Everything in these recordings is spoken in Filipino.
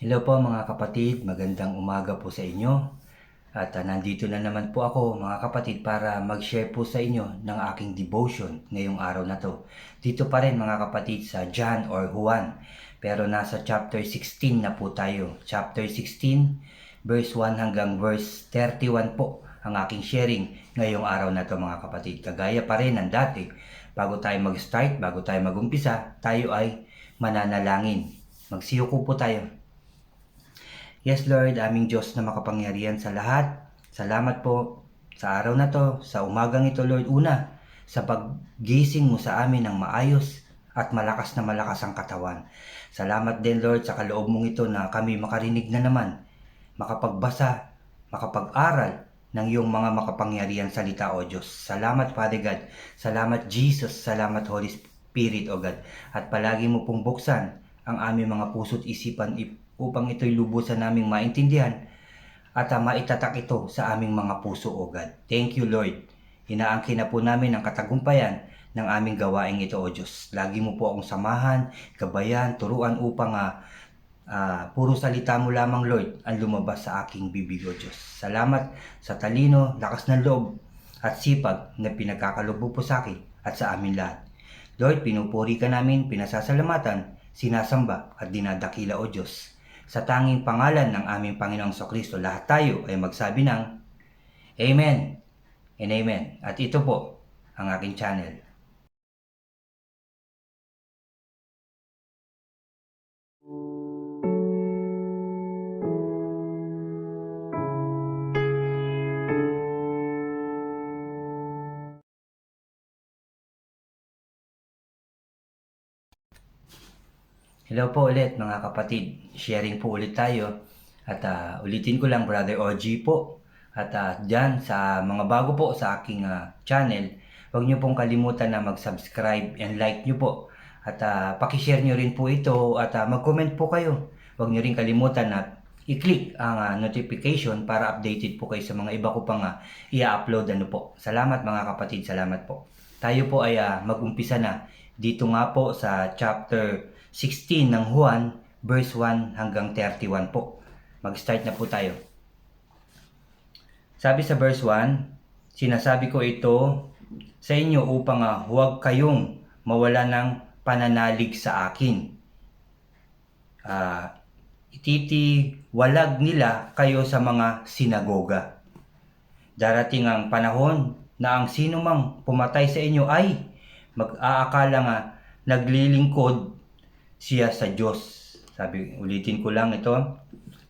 Hello po mga kapatid, magandang umaga po sa inyo. At nandito na naman po ako mga kapatid para mag-share po sa inyo ng aking devotion ngayong araw na to. Dito pa rin mga kapatid sa John or Juan. Pero nasa chapter 16 na po tayo. Chapter 16 verse 1 hanggang verse 31 po ang aking sharing ngayong araw na to mga kapatid. Kagaya pa rin ng dati, bago tayo mag-start, bago tayo mag-umpisa, tayo ay mananalangin. Magsiyuko po tayo. Yes Lord, aming Diyos na makapangyarihan sa lahat. Salamat po sa araw na to, sa umagang ito Lord. Una, sa paggising mo sa amin ng maayos at malakas na malakas ang katawan. Salamat din Lord sa kaloob mong ito na kami makarinig na naman, makapagbasa, makapag-aral ng iyong mga makapangyarihan salita o Diyos. Salamat Father God, salamat Jesus, salamat Holy Spirit o God. At palagi mo pong buksan ang aming mga puso't isipan upang ito'y lubusan naming maintindihan at maitatak ito sa aming mga puso o God. Thank you Lord. Inaangkin na po namin ang katagumpayan ng aming gawaing ito o Diyos. Lagi mo po akong samahan, gabayan, turuan upang puro salita mo lamang Lord ang lumabas sa aking bibig o Diyos. Salamat sa talino, lakas ng loob at sipag na pinagkakaloob po sa akin at sa amin lahat. Lord, pinupuri ka namin, pinasasalamatan, sinasamba at dinadakila o Diyos. Sa tanging pangalan ng aming Panginoong Kristo, lahat tayo ay magsabi ng Amen and Amen. At ito po ang aking channel. Hello po ulit mga kapatid. Sharing po ulit tayo. At ulitin ko lang Brother OG po. At dyan sa mga bago po sa aking channel, huwag nyo pong kalimutan na mag-subscribe and like nyo po. At pakishare nyo rin po ito at mag-comment po kayo. Huwag nyo rin kalimutan na i-click ang notification para updated po kayo sa mga iba ko pang i-upload. Salamat mga kapatid, salamat po. Tayo po ay mag-umpisa na dito nga po sa chapter 16 ng Juan, verse 1 hanggang 31 po. Mag-start na po tayo. Sabi sa verse 1, sinasabi ko ito sa inyo upang huwag kayong mawala ng pananalig sa akin. Ititiwalag nila kayo sa mga sinagoga. Darating ang panahon na ang sinumang pumatay sa inyo ay mag-aakala nga naglilingkod siya sa Diyos. Ulitin ko lang ito.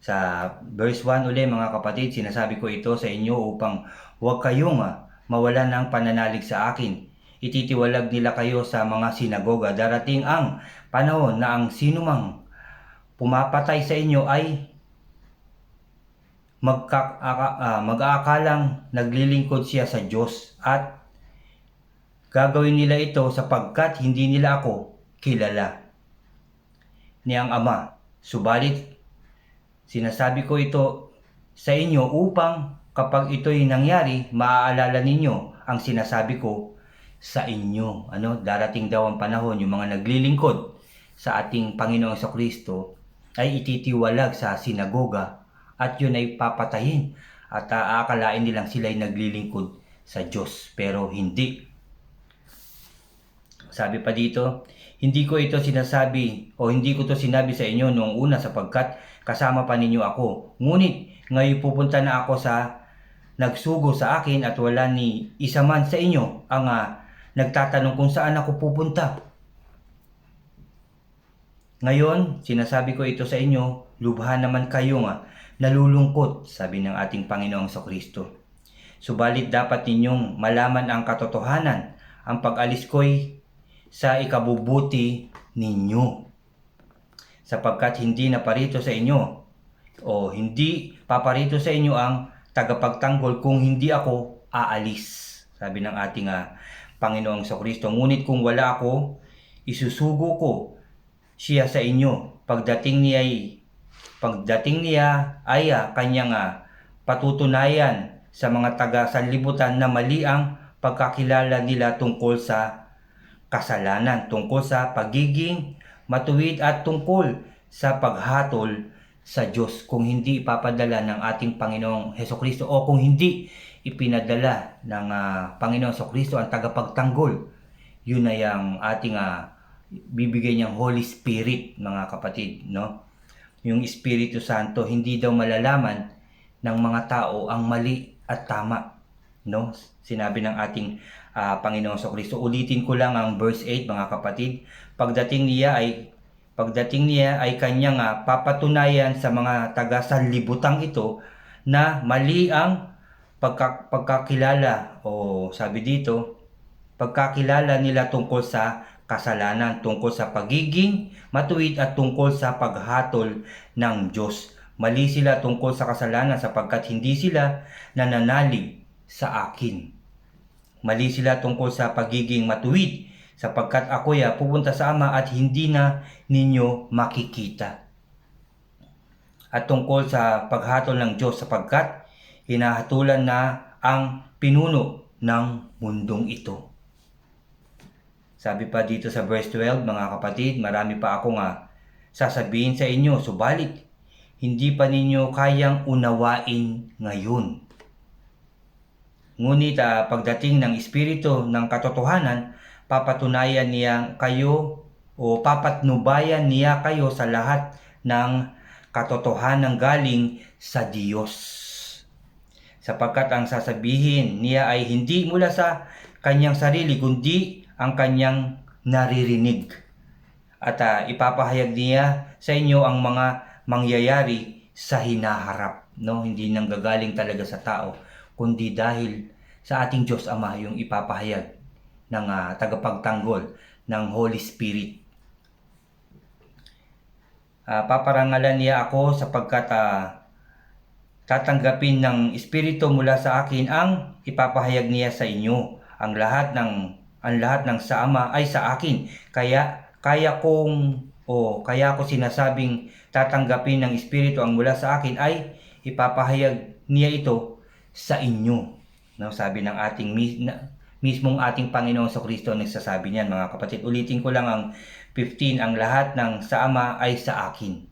Sa verse 1 uli mga kapatid, sinasabi ko ito sa inyo upang huwag kayong mawala ng pananalig sa akin. Ititiwalag nila kayo sa mga sinagoga. Darating ang panahon na ang sinumang pumapatay sa inyo ay mag-aakalang naglilingkod siya sa Diyos at gagawin nila ito sapagkat hindi nila ako kilala ni ang Ama. Subalit, sinasabi ko ito sa inyo upang kapag ito'y nangyari, maaalala ninyo ang sinasabi ko sa inyo. Darating daw ang panahon, yung mga naglilingkod sa ating Panginoong Kristo ay ititiwalag sa sinagoga at yun ay papatayin at aakalain nilang sila'y naglilingkod sa Diyos. Pero hindi. Sabi pa dito, hindi ko ito sinasabi o hindi ko ito sinabi sa inyo noong una sapagkat kasama pa ninyo ako. Ngunit ngayon pupunta na ako sa nagsugo sa akin at wala ni isa man sa inyo ang nagtatanong kung saan ako pupunta. Ngayon, sinasabi ko ito sa inyo, lubha naman kayo nalulungkot, sabi ng ating Panginoong Kristo. Subalit dapat ninyong malaman ang katotohanan. Ang pag-alis ko'y sa ikabubuti ninyo. Sapagkat hindi na parito sa inyo o hindi paparito sa inyo ang tagapagtanggol kung hindi ako aalis. Sabi ng ating Panginoong Kristo. Ngunit kung wala ako, isusugo ko siya sa inyo. Pagdating niya ay kanyang patutunayan sa mga taga-sanlibutan na mali ang pagkakilala nila tungkol sa kasalanan, tungkol sa pagiging matuwid at tungkol sa paghatol sa Diyos kung hindi ipapadala ng ating Panginoong Hesukristo, o kung hindi ipinadala ng Panginoong Hesukristo ang tagapagtanggol. Yun ay ang ating bibigay niyang Holy Spirit, mga kapatid, no? Yung Espiritu Santo, hindi daw malalaman ng mga tao ang mali at tama, no? Sinabi ng ating Panginoong Hesukristo. Ulitin ko lang ang verse 8, mga kapatid. Pagdating niya ay kanyang papatunayan sa mga taga-sanlibutang ito na mali ang pagkakilala, o sabi dito, pagkakilala nila tungkol sa kasalanan, tungkol sa pagiging matuwid at tungkol sa paghatol ng Diyos. Mali sila tungkol sa kasalanan sapagkat hindi sila nananalig sa akin. Mali sila tungkol sa pagiging matuwid sapagkat ako'y pupunta sa Ama at hindi na ninyo makikita. At tungkol sa paghatol ng Diyos sapagkat hinahatulan na ang pinuno ng mundong ito. Sabi pa dito sa verse 12, mga kapatid, marami pa akong sasabihin sa inyo, subalit hindi pa ninyo kayang unawain ngayon. Ngunit pagdating ng Espiritu ng katotohanan, papatunayan niya kayo o papatnubayan niya kayo sa lahat ng katotohanan galing sa Diyos. Sapagkat ang sasabihin niya ay hindi mula sa kanyang sarili, kundi ang kanyang naririnig. At ipapahayag niya sa inyo ang mga mangyayari sa hinaharap, no? Hindi nanggagaling talaga sa tao, kundi dahil sa ating Diyos Ama yung ipapahayag ng tagapagtanggol ng Holy Spirit. Paparangalan niya ako sapagkat tatanggapin ng Espiritu mula sa akin ang ipapahayag niya sa inyo. Ang lahat ng sa Ama ay sa akin. Kaya ko sinasabing tatanggapin ng Espiritu ang mula sa akin ay ipapahayag niya ito sa inyo. No, sabi ng mismong ating Panginoong Hesukristo nagsasabi niyan, mga kapatid. Ulitin ko lang ang 15, ang lahat ng sa Ama ay sa akin.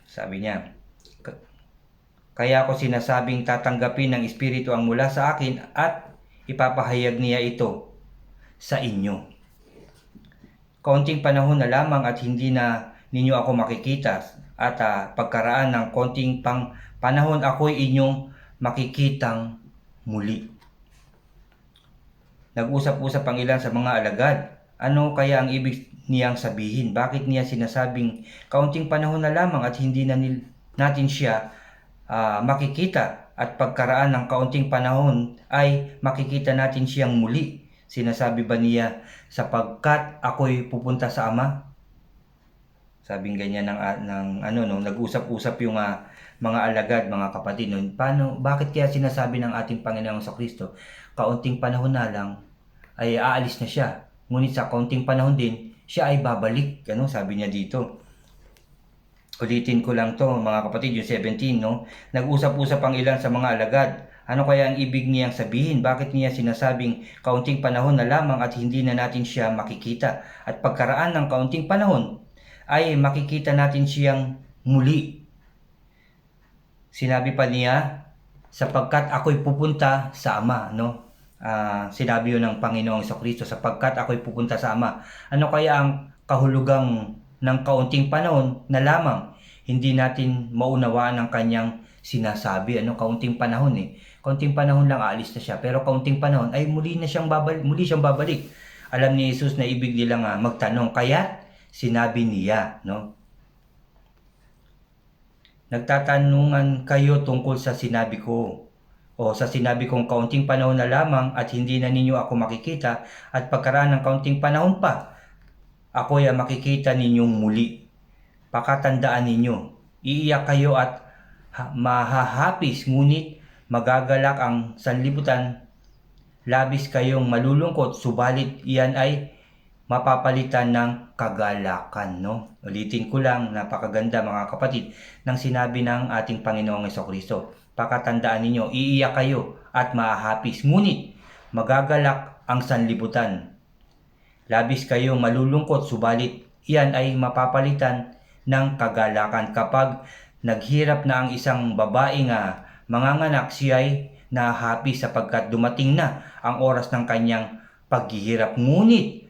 Sabi niya, kaya ko sinasabing tatanggapin ng Espiritu ang mula sa akin at ipapahayag niya ito sa inyo. Kaunting panahon na lamang at hindi na ninyo ako makikita, at pagkaraan ng konting panahon ako'y inyong makikitang muli. Nag-usap-usap ang ilan sa mga alagad. Ano kaya ang ibig niyang sabihin? Bakit niya sinasabing kaunting panahon na lamang at hindi na natin siya makikita, at pagkaraan ng kaunting panahon ay makikita natin siyang muli? Sinasabi ba niya sapagkat ako'y pupunta sa Ama? Sabing ganyan nag-usap-usap yung mga alagad, mga kapatid. Bakit kaya sinasabi ng ating Panginoong Hesukristo, kaunting panahon na lang ay aalis na siya, ngunit sa kaunting panahon din siya ay babalik, sabi niya dito. Ulitin ko lang to, mga kapatid, yung 17, no? Nag-usap-usap ang ilan sa mga alagad. Ano kaya ang ibig niyang sabihin? Bakit niya sinasabing kaunting panahon na lamang at hindi na natin siya makikita, at pagkaraan ng kaunting panahon ay makikita natin siyang muli? Sinabi pa niya, sapagkat ako'y pupunta sa Ama, no? Sinabi yun ng Panginoong Hesukristo, sapagkat ako'y pupunta sa Ama. Ano kaya ang kahulugang ng kaunting panahon na lamang? Hindi natin maunawaan ang kanyang sinasabi. Kaunting panahon Kaunting panahon lang aalis na siya, pero kaunting panahon ay muli siyang babalik. Alam ni Jesus na ibig nilang magtanong, kaya sinabi niya, no? Nagtatanungan kayo tungkol sa sinabi ko, o sa sinabi kong kaunting panahon na lamang at hindi na ninyo ako makikita, at pagkaraan ng kaunting panahon pa ako'y makikita ninyong muli. Pakatandaan ninyo, iiyak kayo at mahahapis, ngunit magagalak ang sanlibutan. Labis kayong malulungkot, subalit iyan ay mapapalitan ng kagalakan, no? Ulitin ko lang, napakaganda, mga kapatid, ng sinabi ng ating Panginoong Hesukristo. Pakatandaan ninyo, iiyak kayo at mahahapis, ngunit magagalak ang sanlibutan. Labis kayong malulungkot, subalit iyan ay mapapalitan ng kagalakan. Kapag naghirap na ang isang babaeng manganganak, siya ay na-happy sapagkat dumating na ang oras ng kanyang paghihirap. Ngunit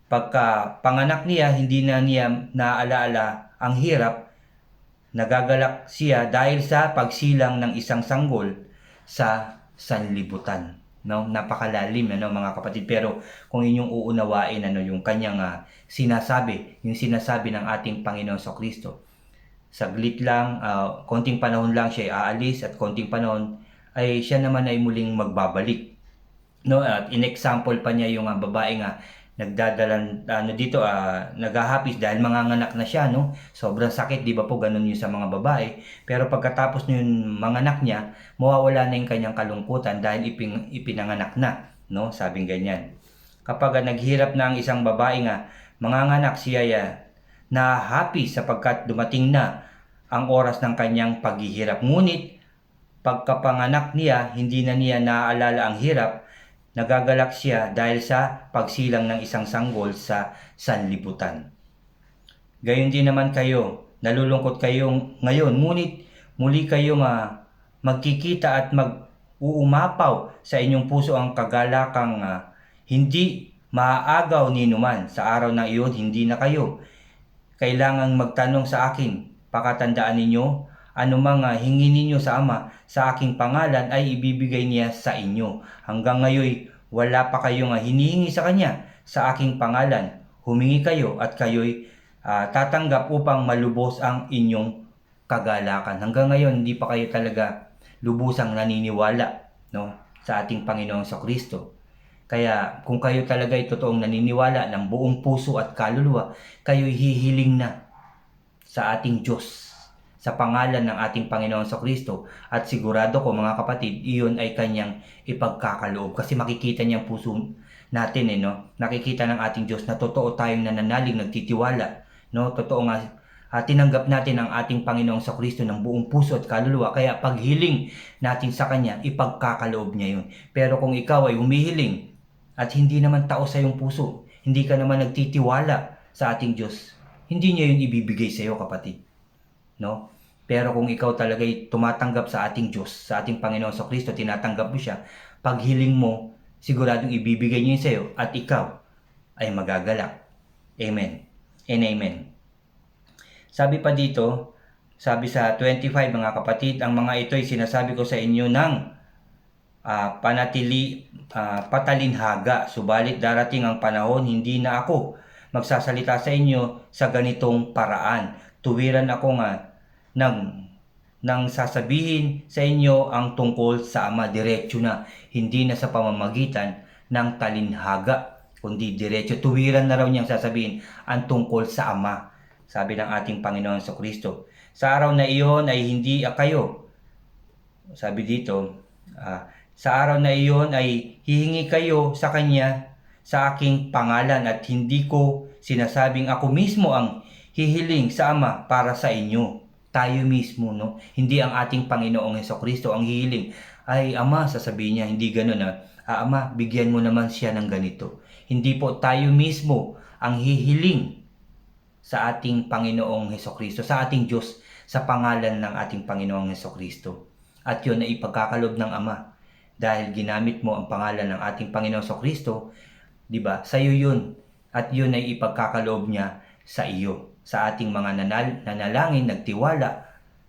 pagka panganak niya, hindi na niya naalaala ang hirap, nagagalak siya dahil sa pagsilang ng isang sanggol sa sanlibutan. No, napakalalim mga kapatid, pero kung inyong uunawain yung kanyang sinasabi, yung sinasabi ng ating Panginoon Kristo, saglit lang, konting panahon lang siya aalis at konting panahon ay siya naman ay muling magbabalik. No, at in-example pa niya yung babae nagdadalan dito naghahapis dahil manganganak na siya, no? Sobrang sakit, di ba po, ganun yun sa mga babae. Pero pagkatapos yung manganak niya, mawawala na yung kanyang kalungkutan dahil ipinanganak na, no? Sabing ganyan. Kapag naghirap na ang isang babae manganganak, siya na happy sapagkat dumating na ang oras ng kanyang paghihirap. Ngunit pagkapanganak niya, hindi na niya naaalala ang hirap, nagagalak siya dahil sa pagsilang ng isang sanggol sa sanlibutan. Gayon din naman kayo, nalulungkot kayo ngayon, ngunit muli kayo magkikita at mag-uumapaw sa inyong puso ang kagalakang hindi maaagaw ni numan. Sa araw na iyon, hindi na kayo kailangang magtanong sa akin. Pakatandaan ninyo, anumang hingi ninyo sa Ama sa aking pangalan ay ibibigay niya sa inyo. Hanggang ngayon, wala pa kayong hinihingi sa Kanya sa aking pangalan. Humingi kayo at kayo'y tatanggap upang malubos ang inyong kagalakan. Hanggang ngayon, hindi pa kayo talaga lubusang naniniwala, no, sa ating Panginoong Kristo. Kaya kung kayo talaga ay totoong naniniwala ng buong puso at kaluluwa, kayo'y hihiling na sa ating Diyos sa pangalan ng ating Panginoon Kristo, at sigurado ko mga kapatid, iyon ay kanyang ipagkakaloob kasi makikita niya ang puso natin, no? Nakikita ng ating Diyos na totoo tayong nananalig, nagtitiwala, no? Totoo tinanggap natin ang ating Panginoong Kristo ng buong puso at kaluluwa, kaya paghiling natin sa Kanya, ipagkakaloob niya yun. Pero kung ikaw ay humihiling at hindi naman taos sa iyong puso, hindi ka naman nagtitiwala sa ating Diyos, hindi niya yun ibibigay sa iyo, kapatid, no? Pero kung ikaw talaga ay tumatanggap sa ating Diyos, sa ating Panginoon Kristo, tinatanggap mo siya, paghiling mo, siguradong ibibigay niya sa iyo at ikaw ay magagalak. Amen and amen. Sabi pa dito, sabi sa 25 mga kapatid, ang mga ito'y sinasabi ko sa inyo ng patalinhaga, subalit darating ang panahon, hindi na ako magsasalita sa inyo sa ganitong paraan. Tuwiran ako nang sasabihin sa inyo ang tungkol sa Ama, diretso na, hindi na sa pamamagitan ng talinhaga, kundi diretso, tuwiran na raw niyang sasabihin ang tungkol sa Ama, sabi ng ating Panginoon Kristo. Sa araw na iyon ay hindi kayo, sabi dito, sa araw na iyon ay hihingi kayo sa Kanya sa aking pangalan, at hindi ko sinasabing ako mismo ang hihiling sa Ama para sa inyo. Tayo mismo, no? Hindi ang ating Panginoong Kristo ang hihiling. Ay, Ama, sasabihin niya, hindi ganun Ama, bigyan mo naman siya ng ganito. Hindi po, tayo mismo ang hihiling sa ating Panginoong Kristo, sa ating Diyos, sa pangalan ng ating Panginoong Kristo. At yun ay ipagkakaloob ng Ama. Dahil ginamit mo ang pangalan ng ating Panginoong Kristo, di ba? Sa iyo yun. At yun ay ipagkakaloob niya sa iyo, sa ating mga nanalangin, nagtiwala,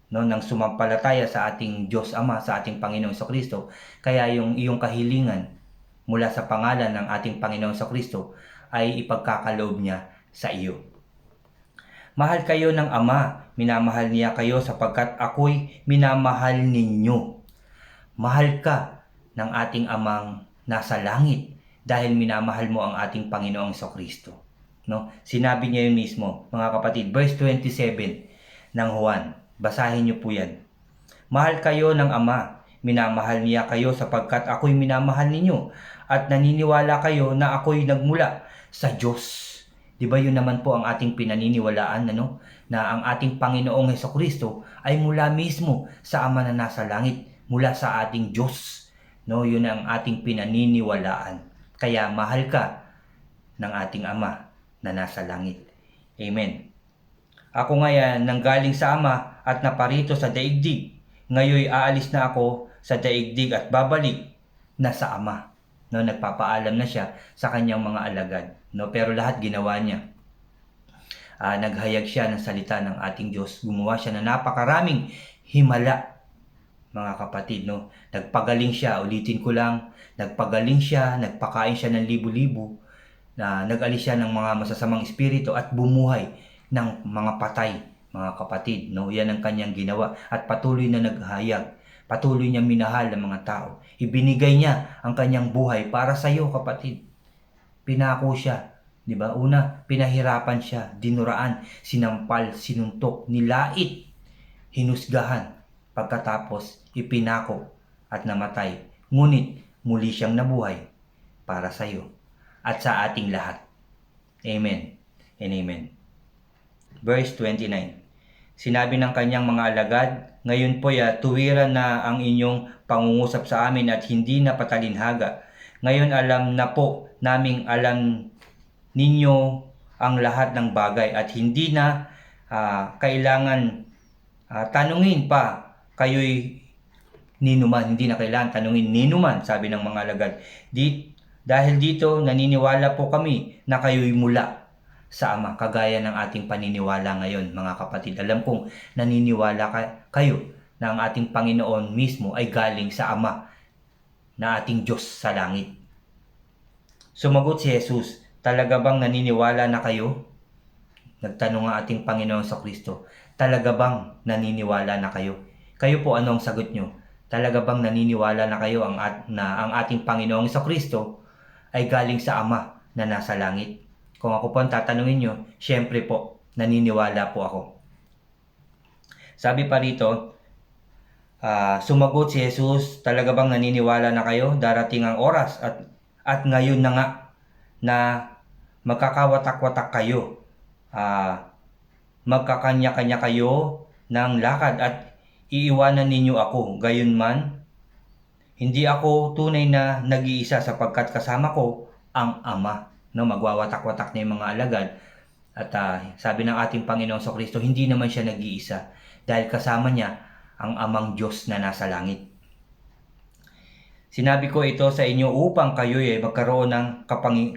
no, nang sumampalataya sa ating Diyos Ama, sa ating Panginoong Kristo. Kaya yung iyong kahilingan mula sa pangalan ng ating Panginoong Kristo ay ipagkakaloob niya sa iyo. Mahal kayo ng Ama, minamahal niya kayo sapagkat ako'y minamahal ninyo. Mahal ka ng ating Amang nasa langit dahil minamahal mo ang ating Panginoong Kristo. No? Sinabi niya yun mismo, mga kapatid, verse 27 ng Juan. Basahin niyo po yan. Mahal kayo ng Ama, minamahal niya kayo sapagkat ako'y minamahal ninyo, at naniniwala kayo na ako'y nagmula sa Diyos. Di ba yun naman po ang ating pinaniniwalaan, na ang ating Panginoong Kristo ay mula mismo sa Ama na nasa langit, mula sa ating Diyos. No, yun ang ating pinaniniwalaan. Kaya mahal ka ng ating Ama na nasa langit. Amen. Ako ngayon nanggaling sa Ama at naparito sa daigdig. Ngayon aalis na ako sa daigdig at babalik na sa Ama. No, nagpapaalam na siya sa kanyang mga alagad. No, pero lahat ginawa niya. Naghayag siya ng salita ng ating Diyos. Gumawa siya ng napakaraming himala, mga kapatid. No? Nagpagaling siya, ulitin ko lang, nagpagaling siya, nagpakain siya ng libu-libu, nag-alis siya ng mga masasamang espiritu at bumuhay ng mga patay, mga kapatid. No? Yan ang kanyang ginawa at patuloy na naghayag. Patuloy niya minahal ng mga tao. Ibinigay niya ang kanyang buhay para sa iyo, kapatid. Pinako siya, 'di ba? Una, pinahirapan siya, dinuraan, sinampal, sinuntok, nilait, hinusgahan. Pagkatapos, ipinako at namatay. Ngunit muli siyang nabuhay para sa iyo at sa ating lahat. Amen and amen. Verse 29. Sinabi ng kanyang mga alagad, ngayon po tuwiran na ang inyong pangungusap sa amin at hindi na patalinhaga. Ngayon alam na po naming alam ninyo ang lahat ng bagay at hindi na kailangan tanungin pa kayo'y ninuman. Hindi na kailangan tanungin ninuman, sabi ng mga alagad. Dahil dito naniniwala po kami na kayo'y mula sa Ama, kagaya ng ating paniniwala ngayon, mga kapatid. Alam kong naniniwala kayo na ang ating Panginoon mismo ay galing sa Ama na ating Diyos sa langit. Sumagot si Jesus, talaga bang naniniwala na kayo? Nagtanong ang ating Panginoon sa Kristo, talaga bang naniniwala na kayo? Kayo po, ano ang sagot nyo? Talaga bang naniniwala na kayo na ang ating Panginoong sa Kristo ay galing sa Ama na nasa langit? Kung ako po ang tatanungin nyo, syempre po, naniniwala po ako. Sabi pa rito, sumagot si Jesus, talaga bang naniniwala na kayo? Darating ang oras at ngayon na nga na magkakawatak-watak kayo. Magkakanya-kanya kayo ng lakad at iiwanan ninyo ako. Gayunman, hindi ako tunay na nag-iisa sapagkat kasama ko ang Ama. No, magwawatak-watak na yung mga alagad. At sabi ng ating Panginoon sa Kristo, hindi naman siya nag-iisa dahil kasama niya ang Amang Diyos na nasa langit. Sinabi ko ito sa inyo upang kayo ay magkaroon ng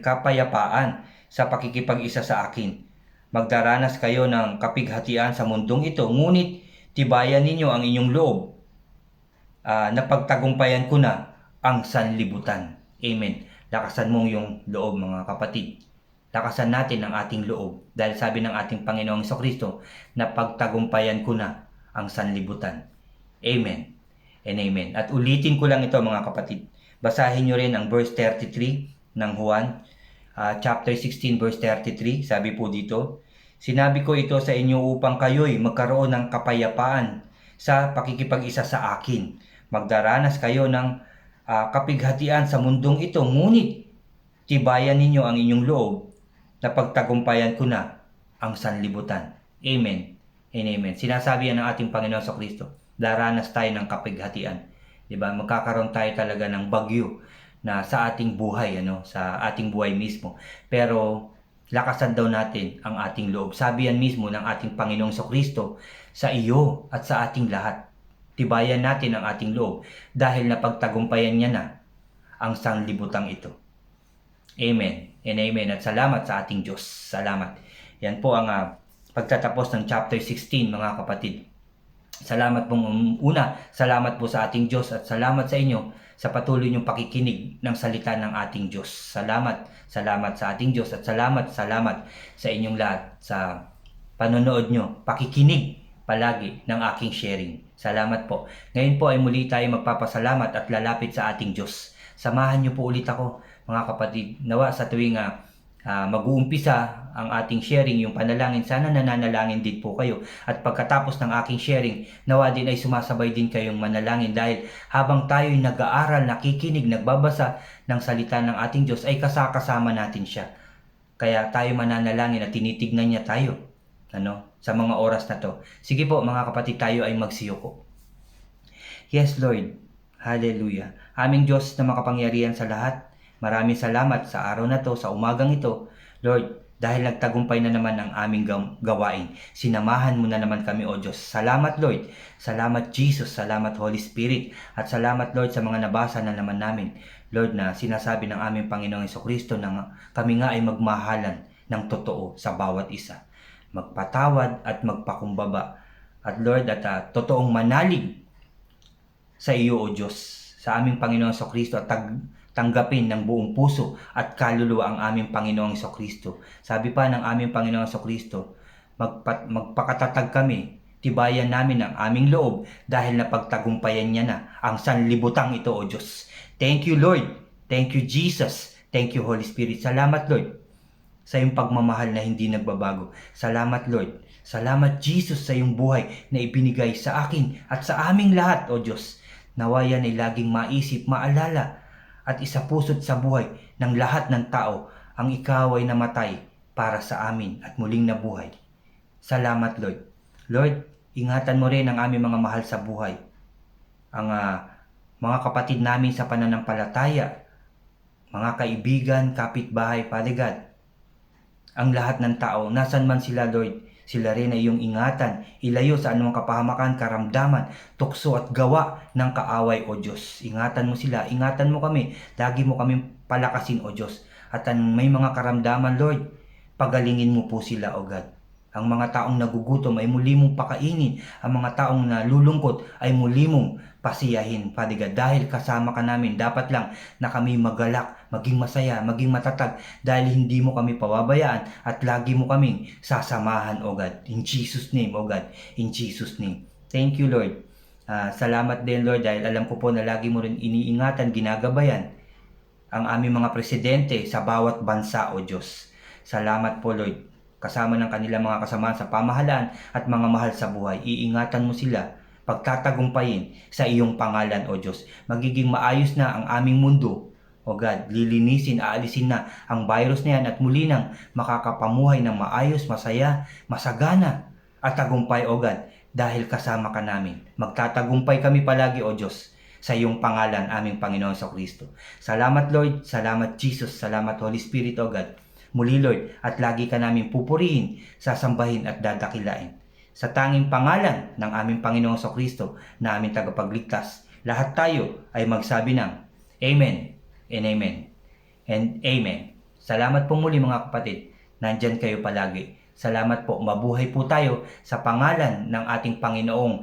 kapayapaan sa pakikipag-isa sa akin. Magdaranas kayo ng kapighatian sa mundong ito, ngunit tibayan ninyo ang inyong loob na pagtagumpayan ko na ang sanlibutan. Amen. Lakasan mong yung loob, mga kapatid. Lakasan natin ang ating loob dahil sabi ng ating Panginoong Jesucristo na pagtagumpayan ko na ang sanlibutan. Amen and amen. At ulitin ko lang ito, mga kapatid. Basahin nyo rin ang verse 33 ng Juan, chapter 16 verse 33. Sabi po dito, sinabi ko ito sa inyo upang kayo'y magkaroon ng kapayapaan sa pakikipag-isa sa akin. Magdaranas kayo ng kapighatian sa mundong ito, ngunit tibayan ninyo ang inyong loob na pagtagumpayan ko na ang sanlibutan. Amen and amen. Sinasabi yan ng ating Panginoon sa Kristo. Daranas tayo ng kapighatian. Diba? Magkakaroon tayo talaga ng bagyo na sa ating buhay, sa ating buhay mismo. Pero lakasan daw natin ang ating loob. Sabi yan mismo ng ating Panginoong sa Kristo sa iyo at sa ating lahat. Tibayan natin ang ating loob dahil napagtagumpayan niya na ang sanglibutang ito. Amen and amen. At salamat sa ating Diyos. Salamat. Yan po ang pagtatapos ng chapter 16, mga kapatid. Salamat pong salamat po sa ating Diyos at salamat sa inyo sa patuloy niyong pakikinig ng salita ng ating Diyos. Salamat sa ating Diyos at salamat sa inyong lahat sa panonood nyo, pakikinig palagi ng aking sharing. Salamat po. Ngayon po ay muli tayo magpapasalamat at lalapit sa ating Diyos. Samahan niyo po ulit ako, mga kapatid. Nawa sa tuwing mag-uumpisa ang ating sharing, yung panalangin, sana nananalangin din po kayo. At pagkatapos ng aking sharing, nawa din ay sumasabay din kayong manalangin dahil habang tayo'y nag-aaral, nakikinig, nagbabasa ng salita ng ating Diyos, ay kasama natin siya. Kaya tayo mananalangin at tinitignan niya tayo sa mga oras na to. Sige po, mga kapatid, tayo ay magsiyoko. Yes, Lord. Hallelujah. Aming Diyos na makapangyarihan sa lahat, maraming salamat sa araw na to, sa umagang ito. Lord, Dahil nagtagumpay na naman ang aming gawain. Sinamahan mo na naman kami, O Diyos. Salamat, Lord. Salamat, Jesus. Salamat, Holy Spirit. At salamat, Lord, sa mga nabasa na naman namin. Lord, na sinasabi ng aming Panginoong Jesucristo na kami nga ay magmahalan ng totoo sa bawat isa. Magpatawad at magpakumbaba. At Lord, at totoong manalig sa iyo, O Diyos, sa aming Panginoong Jesucristo at tanggapin ng buong puso at kaluluwa ang aming Panginoong Jesucristo. Sabi pa ng aming Panginoong Jesucristo, magpakatatag kami, tibayan namin ang aming loob dahil napagtagumpayan niya na ang sanlibutang ito, O Diyos. Thank you, Lord. Thank you, Jesus. Thank you, Holy Spirit. Salamat, Lord, sa iyong pagmamahal na hindi nagbabago. Salamat, Lord. Salamat, Jesus, sa iyong buhay na ibinigay sa akin at sa aming lahat, O Diyos. Nawa yan ay laging maisip, maalala, at isapuso sa buhay ng lahat ng tao ang ikaw ay namatay para sa amin at muling nabuhay. Salamat, Lord. Lord, ingatan mo rin ang aming mga mahal sa buhay. Ang mga kapatid namin sa pananampalataya, mga kaibigan, kapitbahay, Father God. Ang lahat ng tao, nasan man sila, Lord, sila rin ay iyong ingatan, ilayo sa anumang kapahamakan, karamdaman, tukso at gawa ng kaaway, O Diyos. Ingatan mo sila, ingatan mo kami, lagi mo kami palakasin, O Diyos. At may mga karamdaman, Lord, pagalingin mo po sila, O God. Ang mga taong nagugutom ay muli mong pakainin. Ang mga taong nalulungkot ay muli mong pasiyahin, Father God. Dahil kasama ka namin, dapat lang na kami magalak, maging masaya, maging matatag. Dahil hindi mo kami pababayaan at lagi mo kaming sasamahan, O God. In Jesus' name, O God. In Jesus' name. Thank you, Lord. Salamat din, Lord, dahil alam ko po na lagi mo rin iniingatan, ginagabayan ang aming mga presidente sa bawat bansa, O Diyos. Salamat po, Lord. Kasama ng kanilang mga kasamahan sa pamahalaan at mga mahal sa buhay. Iingatan mo sila, pagtatagumpayin sa iyong pangalan, O Diyos. Magiging maayos na ang aming mundo, O God. Lilinisin, aalisin na ang virus na yan at muli nang makakapamuhay ng maayos, masaya, masagana at tagumpay, O God. Dahil kasama ka namin. Magtatagumpay kami palagi, O Diyos, sa iyong pangalan, aming Panginoon sa Kristo. Salamat, Lord. Salamat, Jesus. Salamat, Holy Spirit, O God. Muli, Lord, at lagi ka namin pupurihin, sasambahin at dadakilain. Sa tanging pangalan ng aming Panginoong Kristo na aming tagapagligtas, lahat tayo ay magsabi ng Amen and Amen and Amen. Salamat po muli, mga kapatid. Nandyan kayo palagi. Salamat po. Mabuhay po tayo sa pangalan ng ating Panginoong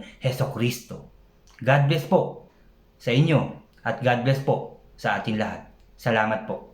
Kristo. God bless po sa inyo at God bless po sa ating lahat. Salamat po.